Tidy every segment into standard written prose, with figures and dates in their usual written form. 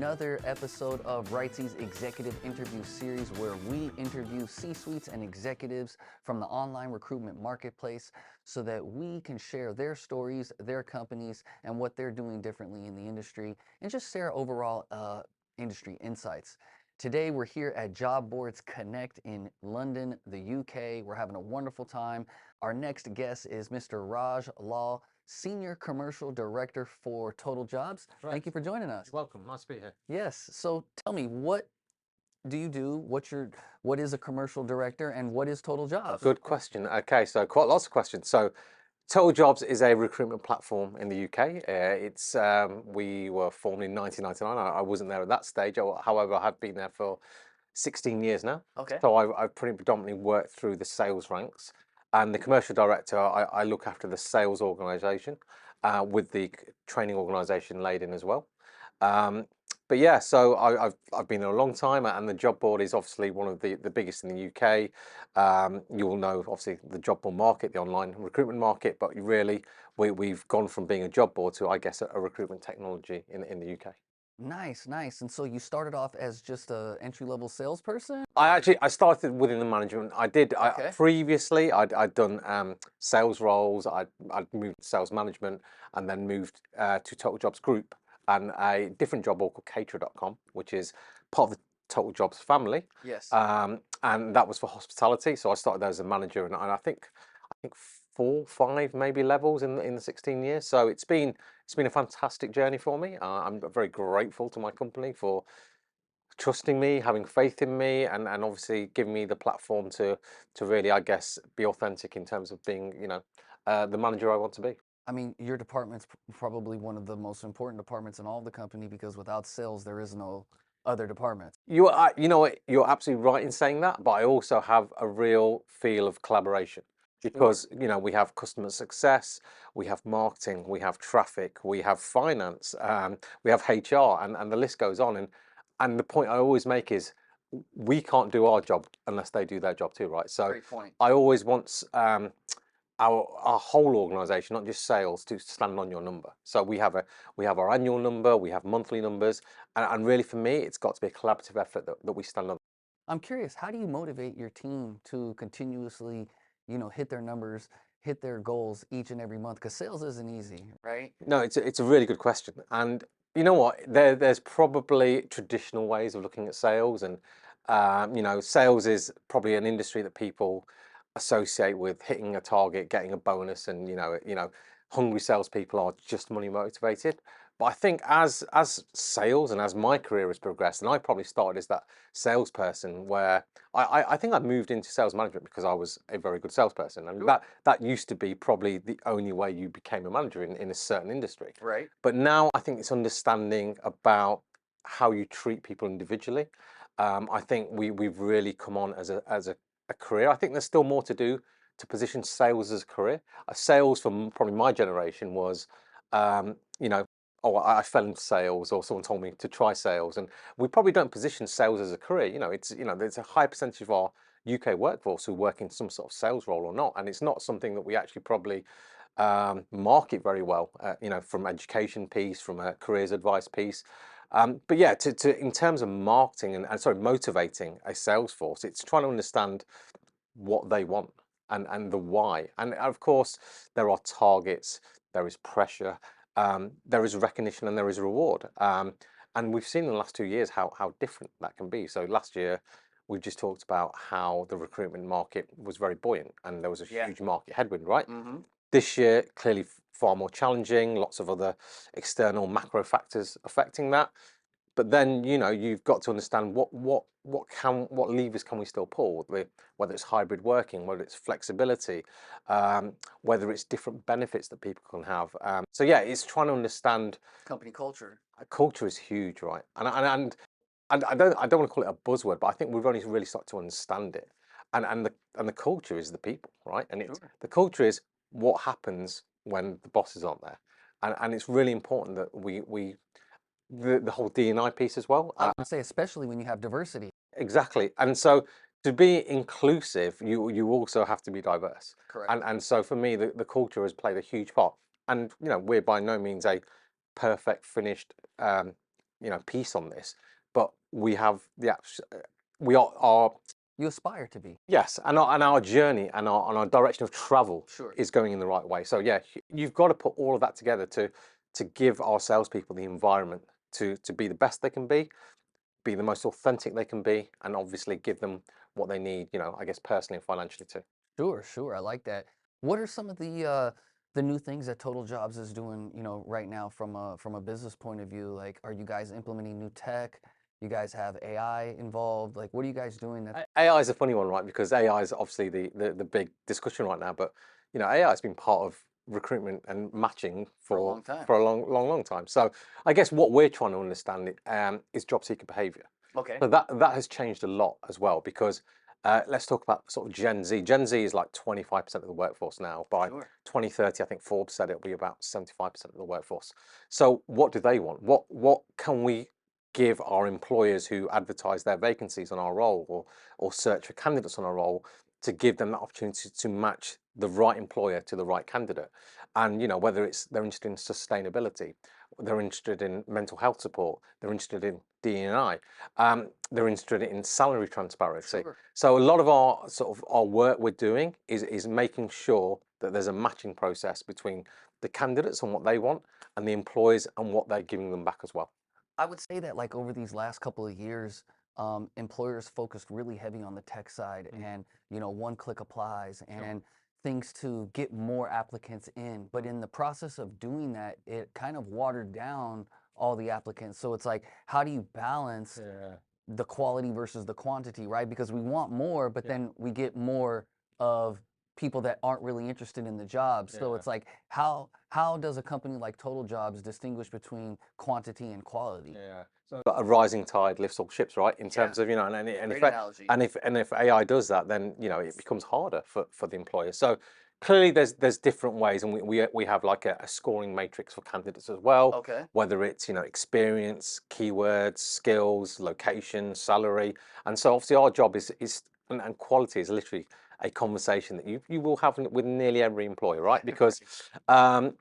another episode of Rightsy's Executive Interview Series, where we interview C-suites and executives from the online recruitment marketplace so that we can share their stories, their companies, and what they're doing differently in the industry, and just share overall industry insights. Today, we're here at Job Boards Connect in London, the UK. We're having a wonderful time. Our next guest is Mr. Raj Lal, Senior Commercial Director for TotalJobs. Right. Thank you for joining us. You're welcome. Nice to be here. Yes. So tell me, what do you do? What is a commercial director, and what is TotalJobs? Good question. Okay, so quite lots of questions. So TotalJobs is a recruitment platform in the UK. We were formed in 1999. I wasn't there at that stage. However, I have been there for 16 years now. Okay. So I've pretty predominantly worked through the sales ranks. And the commercial director, I look after the sales organisation with the training organisation laid in as well. But yeah, so I've been there a long time, and the job board is obviously one of the biggest in the UK. You will know obviously the job board market, the online recruitment market, but really we've gone from being a job board to, I guess, a recruitment technology in the UK. Nice, nice. And so you started off as just a entry-level salesperson? I started within the management. Okay. Previously I'd done sales roles. I'd moved to sales management and then moved to TotalJobs Group and a different job board called Caterer.com, which is part of the TotalJobs family. Yes. And that was for hospitality. So I started there as a manager, and I think 4, 5 maybe levels in the 16 years. So it's been a fantastic journey for me. I'm very grateful to my company for trusting me, having faith in me, and obviously giving me the platform to really, I guess, be authentic in terms of being, the manager I want to be. I mean, your department's probably one of the most important departments in all of the company, because without sales, there is no other department. You know what, you're absolutely right in saying that, but I also have a real feel of collaboration because, we have customer success, we have marketing, we have traffic, we have finance, we have HR, and the list goes on. And the point I always make is we can't do our job unless they do their job too, right? So Great point. I always want our whole organization, not just sales, to stand on your number. So we have our annual number, we have monthly numbers, and really for me, it's got to be a collaborative effort that we stand on. I'm curious, how do you motivate your team to continuously, hit their numbers, hit their goals each and every month? Because sales isn't easy, right? No, it's a really good question. And you know what? There's probably traditional ways of looking at sales, and sales is probably an industry that people associate with hitting a target, getting a bonus, and hungry salespeople are just money motivated. But I think as sales and as my career has progressed, and I probably started as that salesperson where I think I moved into sales management because I was a very good salesperson, and that used to be probably the only way you became a manager in a certain industry. Right. But now I think it's understanding about how you treat people individually. I think we've really come on as a career. I think there's still more to do to position sales as a career. Sales from probably my generation was, oh, I fell into sales, or someone told me to try sales, and we probably don't position sales as a career. There's a high percentage of our UK workforce who work in some sort of sales role or not, and it's not something that we actually probably market very well. From education piece, from a careers advice piece. But yeah, in terms of marketing and sorry, motivating a sales force, it's trying to understand what they want and the why. And of course, there are targets, there is pressure, there is recognition, and there is reward. And we've seen in the last 2 years how different that can be. So last year, we just talked about how the recruitment market was very buoyant, and there was a huge market headwind, right? Mm-hmm. This year, clearly far more challenging, lots of other external macro factors affecting that. But then, you've got to understand what levers can we still pull, whether it's hybrid working, whether it's flexibility, whether it's different benefits that people can have. So yeah, it's trying to understand. Company culture. Culture is huge, right? And I don't want to call it a buzzword, but I think we've only really started to understand it. And the culture is the people, right? And the culture is what happens when the bosses aren't there. And it's really important that the whole D&I piece as well. I would say, especially when you have diversity. Exactly. And so to be inclusive, you also have to be diverse. Correct. And so for me, the culture has played a huge part. And we're by no means a perfect finished piece on this, but we have we are You aspire to be. yes, and our journey and our direction of travel Sure. is going in the right way. So yeah, you've got to put all of that together to give our salespeople the environment to be the best they can be the most authentic they can be, and obviously give them what they need, I guess personally and financially too. Sure, sure. I like that. What are some of the new things that Total Jobs is doing, right now from a business point of view? Like, are you guys implementing new tech? You guys have AI involved? Like, what are you guys doing that AI is a funny one, right? Because AI is obviously the big discussion right now, but AI has been part of recruitment and matching for a long time? for a long time. So I guess what we're trying to understand is job seeker behavior. Okay. So that has changed a lot as well because let's talk about sort of Gen Z. Gen Z is like 25% of the workforce now. By Sure. 2030, I think Forbes said it'll be about 75% of the workforce. So what do they want? What can we give our employers who advertise their vacancies on our role or search for candidates on our role to give them that opportunity to match the right employer to the right candidate? And whether it's they're interested in sustainability, they're interested in mental health support, they're interested in D&I, they're interested in salary transparency. Sure. So a lot of our sort of our work we're doing is making sure that there's a matching process between the candidates and what they want and the employers and what they're giving them back as well. I would say that like over these last couple of years, employers focused really heavy on the tech side and, one click applies and things to get more applicants in. But in the process of doing that, it kind of watered down all the applicants. So it's like, how do you balance Yeah. the quality versus the quantity, right? Because we want more, but then we get more of people that aren't really interested in the job. So Yeah. it's like, how does a company like Total Jobs distinguish between quantity and quality? Yeah. So a rising tide lifts all ships, right? In Yeah. terms of, and Great analogy. if AI does that, then it becomes harder for the employer. So clearly there's different ways, and we have like a scoring matrix for candidates as well. Okay. Whether it's experience, keywords, skills, location, salary, and so obviously our job is and quality is literally a conversation that you will have with nearly every employer, right? Because and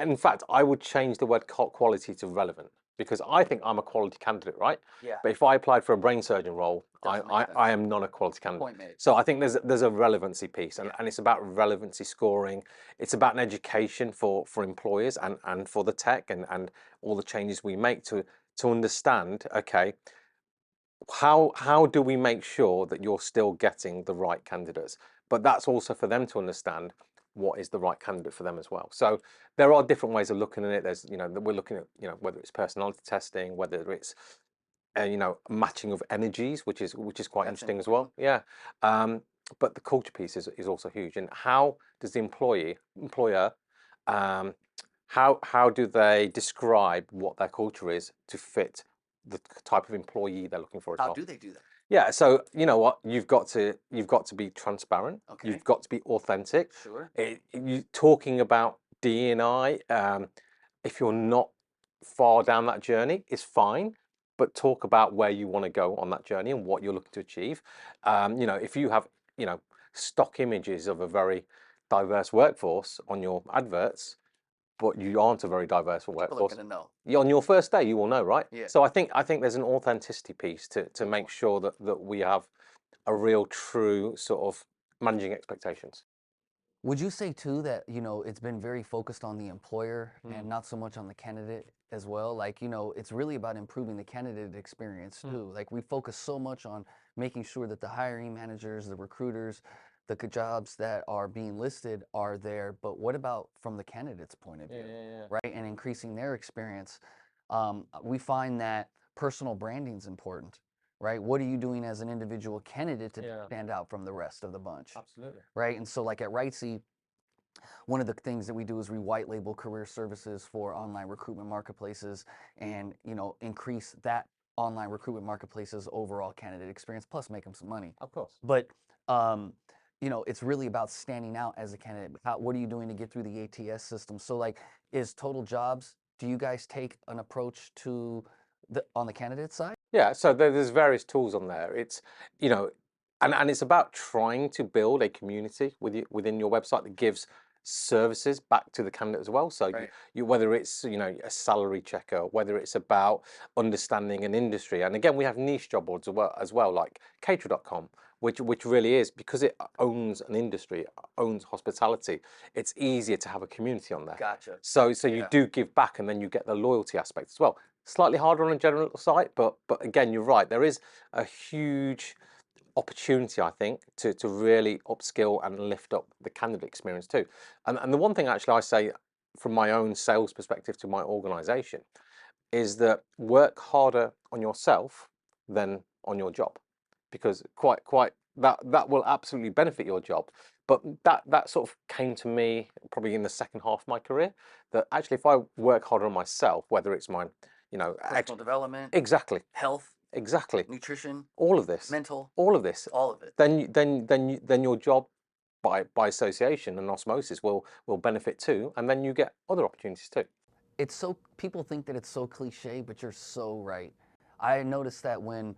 in fact, I would change the word quality to relevant because I think I'm a quality candidate, right? Yeah. But if I applied for a brain surgeon role, Doesn't make sense. I am not a quality candidate. Point made. So I think there's a relevancy piece, and it's about relevancy scoring. It's about an education for employers and for the tech and all the changes we make to understand, okay, how do we make sure that you're still getting the right candidates? But that's also for them to understand what is the right candidate for them as well. So there are different ways of looking at it. There's, we're looking at, whether it's personality testing, whether it's, matching of energies, which is quite That's interesting as important. well. Yeah. But the culture piece is also huge. And how does the employer, how do they describe what their culture is to fit the type of employee they're looking for as How well? do they do that? Yeah, so you know what? You've got to be transparent. Okay. You've got to be authentic. Sure. You talking about D&I, if you're not far down that journey, is fine, but talk about where you want to go on that journey and what you're looking to achieve. If you have stock images of a very diverse workforce on your adverts, but you aren't a very diverse People are workforce. gonna know. On your first day, you will know, right? Yeah. So I think there's an authenticity piece to make sure that we have a real, true sort of managing expectations. Would you say too that, it's been very focused on the employer and not so much on the candidate as well? Like, it's really about improving the candidate experience too. Like we focus so much on making sure that the hiring managers, the recruiters, the jobs that are being listed are there, but what about from the candidate's point of view, right? And increasing their experience. We find that personal branding is important, right? What are you doing as an individual candidate to stand out from the rest of the bunch? Absolutely. Right? And so like at Rightsy, one of the things that we do is we white label career services for online recruitment marketplaces and, increase that online recruitment marketplaces overall candidate experience, plus make them some money. Of course. But, it's really about standing out as a candidate. What are you doing to get through the ATS system? So like, is Total Jobs, do you guys take an approach to on the candidate side? Yeah, so there's various tools on there. It's, and it's about trying to build a community within your website that gives services back to the candidate as well. So Right. whether it's a salary checker, whether it's about understanding an industry, and again we have niche job boards as well, like caterer.com, which really is, because it owns an industry, owns hospitality. It's easier to have a community on there. Gotcha. So you Yeah. do give back, and then you get the loyalty aspect as well. Slightly harder on a general site, but again, you're right. There is a huge opportunity, I think, to really upskill and lift up the candidate experience too. And the one thing actually I say from my own sales perspective to my organization is that work harder on yourself than on your job, because quite that will absolutely benefit your job. But that sort of came to me probably in the second half of my career, that actually if I work harder on myself, whether it's my Personal development, exactly, health, exactly, nutrition, all of this, mental, all of this, all of it. then your job by association and osmosis will benefit too, and then you get other opportunities too. It's so, people think that it's so cliche, but you're so right. I noticed that when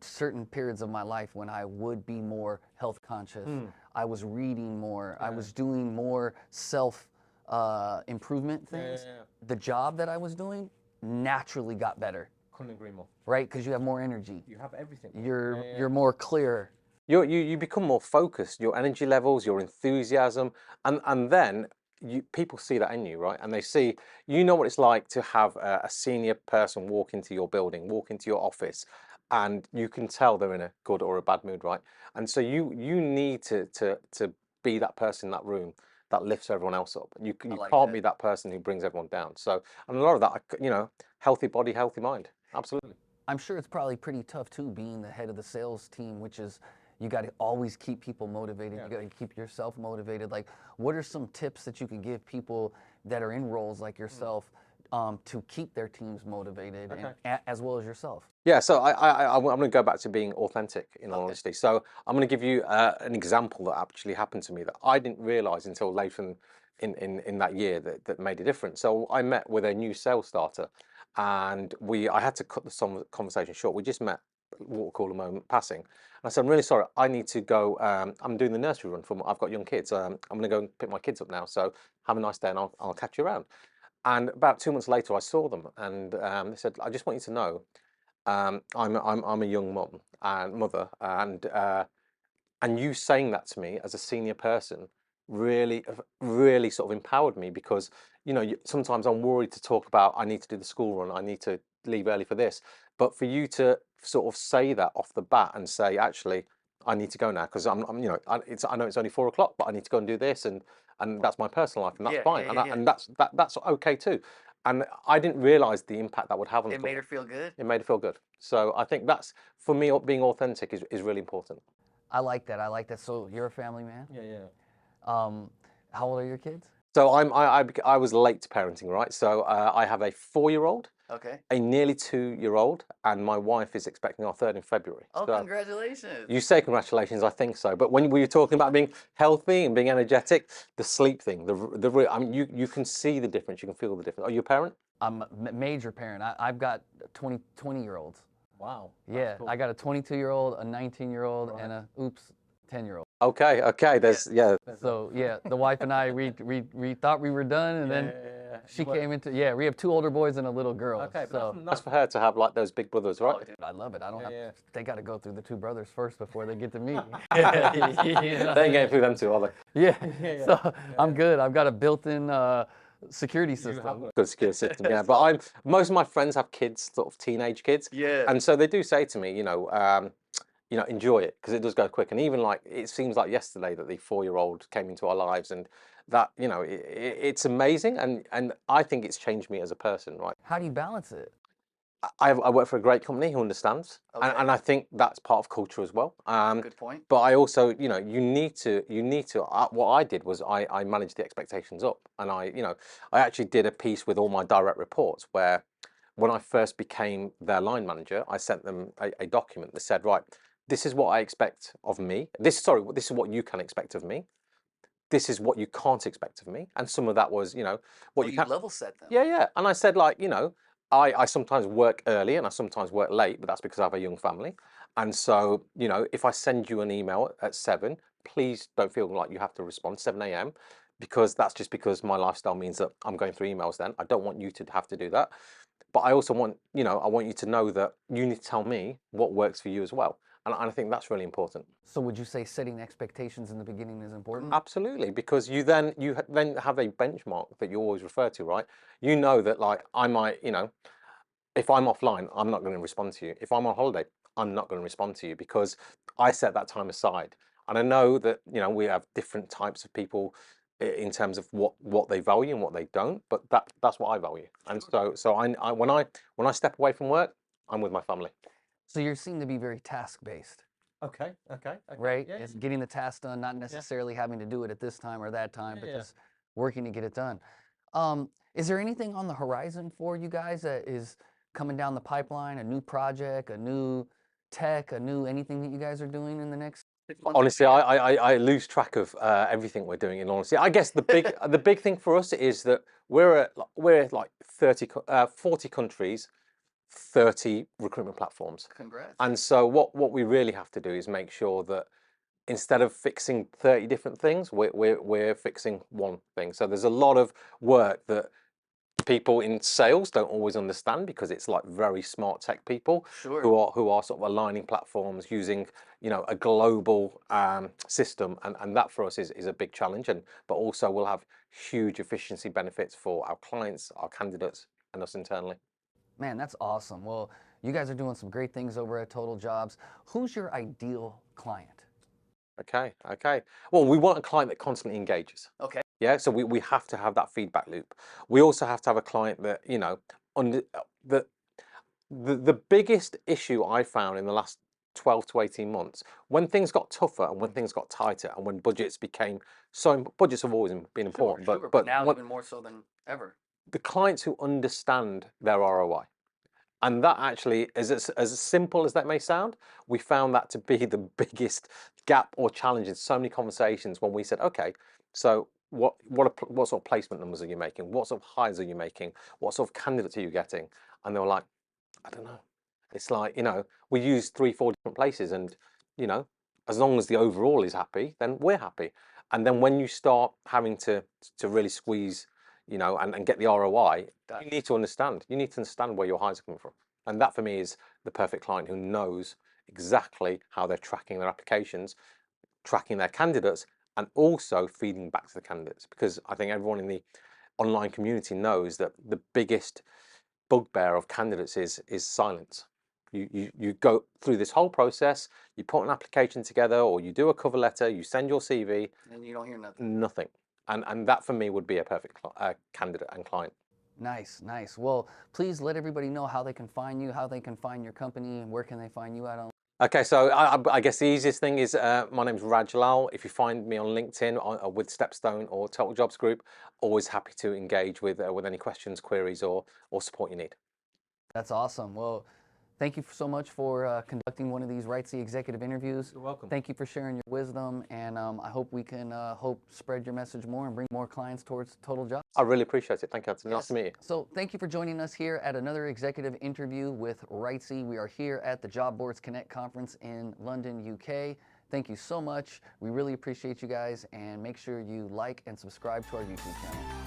certain periods of my life when I would be more health conscious, I was reading more, I was doing more self improvement things. The job that I was doing naturally got better, Couldn't agree more. right? Because you have more energy. You have everything. You're more clear. You become more focused, your energy levels, your enthusiasm, and then people see that in you, right? And they see, what it's like to have a senior person walk into your building, walk into your office, and you can tell they're in a good or a bad mood, right? And so you need to be that person in that room that lifts everyone else up. You like can't that. be that person who brings everyone down. So, and a lot of that, healthy body, healthy mind. Absolutely. I'm sure it's probably pretty tough too, being the head of the sales team, which is, you got to always keep people motivated. You got to keep yourself motivated. Like, what are some tips that you could give people that are in roles like yourself to keep their teams motivated, and as well as yourself? Yeah, so I'm going to go back to being authentic, in all honesty. So I'm going to give you an example that actually happened to me that I didn't realize until later in that year that made a difference. So I met with a new sales starter, and I had to cut the conversation short. We just met, what we call a moment passing. And I said, I'm really sorry, I need to go. I'm doing the nursery run I've got young kids. I'm going to go and pick my kids up now. So have a nice day, and I'll catch you around. And about 2 months later, I saw them, and they said, I just want you to know, I'm a young mum and mother, and you saying that to me as a senior person really sort of empowered me, because sometimes I'm worried to talk about, I need to do the school run, I need to leave early for this, but for you to sort of say that off the bat and say, actually, I need to go now because I know it's only 4 o'clock, but I need to go and do this, and that's my personal life, and that's fine, and that's okay too. And I didn't realize the impact that would have on It made her feel good. it made her feel good. So I think that's, for me, being authentic is really important. I like that. I like that. So you're a family man. Yeah. How old are your kids? So I was late to parenting, right? So I have a 4-year-old, Okay. a nearly 2-year-old, and my wife is expecting our third in February. Oh, So congratulations. you say congratulations, I think so. But when we were talking about being healthy and being energetic, the sleep thing, I mean, you can see the difference, you can feel the difference. Are you a parent? I'm a major parent. I've got 20-year-olds. Wow. Yeah, Cool. I got a 22-year-old, a 19-year-old, and a 10-year-old. Okay. There's So yeah, the wife and I, we thought we were done, and then she came into, we have 2 older boys and a little girl. Okay, so but nice for her to have like those big brothers, right? oh, dude, I love it. I don't have. They got to go through the 2 brothers first before they get to me. They ain't getting through them two, are they? Yeah. So I'm good. I've got a built-in security system. Good secure system, yeah. But most of my friends have kids, sort of teenage kids. Yeah. And so they do say to me, enjoy it, because it does go quick. And even like, it seems like yesterday that the 4-year-old came into our lives, and that, it's amazing. And I think it's changed me as a person, right? How do you balance it? I work for a great company who understands, and I think that's part of culture as well. Good point. But I also, you need to. What I did was I managed the expectations up, and I actually did a piece with all my direct reports where, when I first became their line manager, I sent them a document that said, right, this is what I expect of me. This is what you can expect of me. This is what you can't expect of me. And some of that was, what you you can level set them. Yeah. And I said, like, I sometimes work early and I sometimes work late, but that's because I have a young family. And so, if I send you an email at 7, please don't feel like you have to respond 7 a.m. because that's just because my lifestyle means that I'm going through emails then. I don't want you to have to do that. But I also want, I want you to know that you need to tell me what works for you as well. And I think that's really important. So would you say setting expectations in the beginning is important? Absolutely, because then have a benchmark that you always refer to, right? You know that like I might, if I'm offline, I'm not going to respond to you. If I'm on holiday, I'm not going to respond to you because I set that time aside. And I know that, we have different types of people in terms of what they value and what they don't, but that's what I value. And so when I step away from work, I'm with my family. So you seem to be very task-based, Okay, okay, right? yeah, It's getting the task done, not necessarily having to do it at this time or that time, but yeah. just working to get it done. Is there anything on the horizon for you guys that is coming down the pipeline, a new project, a new tech, a new anything that you guys are doing in the next 6 months? Honestly, I lose track of everything we're doing. In honesty, I guess the big thing for us is that we're like 40 countries, 30 recruitment platforms. Congrats. And so what we really have to do is make sure that instead of fixing 30 different things, we're fixing one thing. So there's a lot of work that people in sales don't always understand because it's like very smart tech people who are sort of aligning platforms using a global system, and that for us is a big challenge, but also will have huge efficiency benefits for our clients, our candidates, and us internally. Man, that's awesome. Well, you guys are doing some great things over at TotalJobs. Who's your ideal client? Okay. Well, we want a client that constantly engages. Okay. Yeah, so we have to have that feedback loop. We also have to have a client that, under the biggest issue I found in the last 12 to 18 months, when things got tougher and when things got tighter and when budgets became budgets have always been important, but now even more so than ever. The clients who understand their ROI. And that actually, as simple as that may sound, we found that to be the biggest gap or challenge in so many conversations when we said, okay, so what sort of placement numbers are you making? What sort of hires are you making? What sort of candidates are you getting? And they were like, I don't know. It's like, we use 3, 4 different places, and as long as the overall is happy, then we're happy. And then when you start having to really squeeze, and get the ROI, you need to understand. You need to understand where your hires are coming from. And that for me is the perfect client who knows exactly how they're tracking their applications, tracking their candidates, and also feeding back to the candidates. Because I think everyone in the online community knows that the biggest bugbear of candidates is silence. You go through this whole process, you put an application together, or you do a cover letter, you send your CV, and you don't hear nothing. Nothing. And that for me would be a perfect candidate and client. Nice. Well, please let everybody know how they can find you, how they can find your company, and where can they find you at on. Okay, so I guess the easiest thing is my name's Raj Lal. If you find me on LinkedIn with Stepstone or Total Jobs Group, always happy to engage with any questions, queries, or support you need. That's awesome. Well, thank you so much for conducting one of these Rightsy executive interviews. You're welcome. Thank you for sharing your wisdom, and I hope we can spread your message more and bring more clients towards TotalJobs. I really appreciate it. Thank you. It's nice to meet you. So thank you for joining us here at another executive interview with Rightsy. We are here at the Job Boards Connect conference in London, UK. Thank you so much. We really appreciate you guys, and make sure you like and subscribe to our YouTube channel.